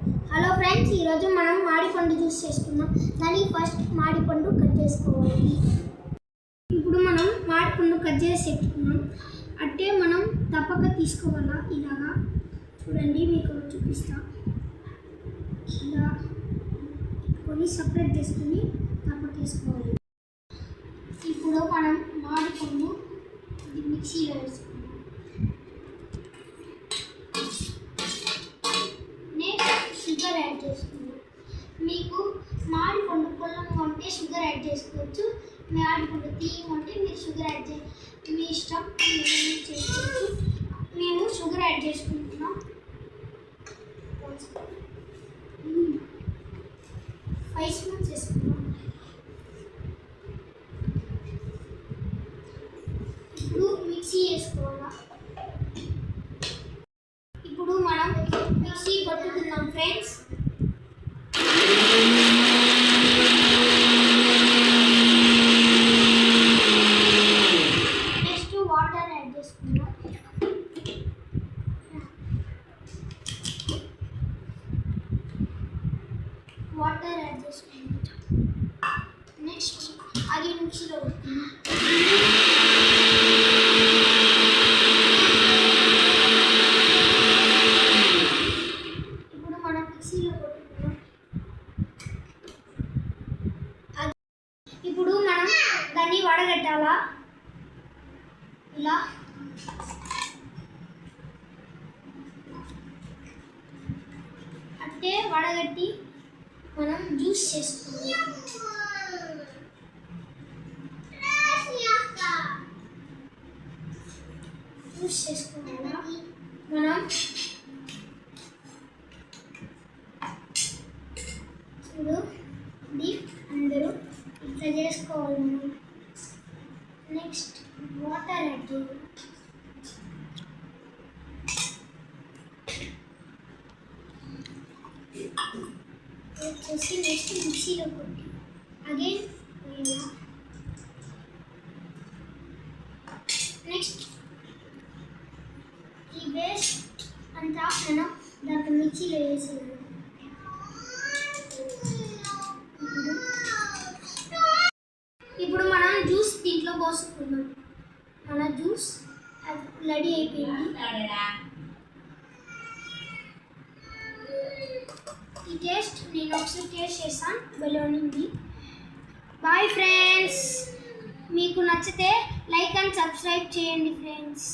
Hello friends, ఈరోజు మనం మామిడిపండు juice చేసుకుందాం. దానికి ఫస్ట్ మామిడిపండు కట్ చేసుకోవాలి. ఇప్పుడు మనం మామిడిపండు కట్ చేసి పెట్టుకున్నాం. అంటే మనం తప్పక తీసుకోవాలా. ఇలాగా చూడండి, మీకు చూపిస్తా. ఇలా కొన్ని సపరేట్ చేసుకుని తప్పక వేసుకోవాలి. ఇప్పుడు మనం మామిడిపండు మిక్సీలో వేసుకుందాం. షుగర్ యాడ్ చేసుకుందాం. మీకు మామిడిపండు పుల్లంగా ఉంటే షుగర్ యాడ్ చేసుకోవచ్చు. మామిడిపండు తీయగా ఉంటే మీరు షుగర్ యాడ్ మీ ఇష్టం చేసుకోవచ్చు. మేము షుగర్ యాడ్ చేసుకుంటున్నాం. 5 స్పూన్స్ వేసుకున్నాం. ఇప్పుడు మిక్సీ వేసుకోవాలా. ఇప్పుడు మనం మిక్సీ పట్టుకుందాం ఫ్రెండ్స్. నెక్స్ట్ వాటర్ యాడ్ చేసుకుందాం. వాటర్ యాడ్ చేసుకుందాం. నెక్స్ట్ అది మిక్సీలో పెట్టుకుందాం. ఇప్పుడు మనం దాన్ని వడగట్టాలా. ఇలా అంటే వడగట్టి మనం జ్యూస్ చేసుకోవాలి. జ్యూస్ చేసుకోవాలా మనం. ఇప్పుడు అందరూ ఇట్లా చేసుకోవాలి మనం. నెక్స్ట్ వాటర్ యాడ్ చేయాలి. వచ్చేసి నెక్స్ట్ మిక్సీలో కొట్టి అగైన్ వేయాలి. నెక్స్ట్ ఈ వేస్ట్ అంతా మనం దాంట్లో మిక్సీలో వేసేయాలి. ఇప్పుడు మనం జ్యూస్ దీంట్లో పోసుకున్నాం. మన జ్యూస్ రెడీ అయిపోయింది. ఈ టేస్ట్ నేను ఒకసారి టేస్ట్ చేస్తాను, బెలూనింది. బాయ్ ఫ్రెండ్స్, మీకు నచ్చితే లైక్ అండ్ సబ్స్క్రైబ్ చేయండి ఫ్రెండ్స్.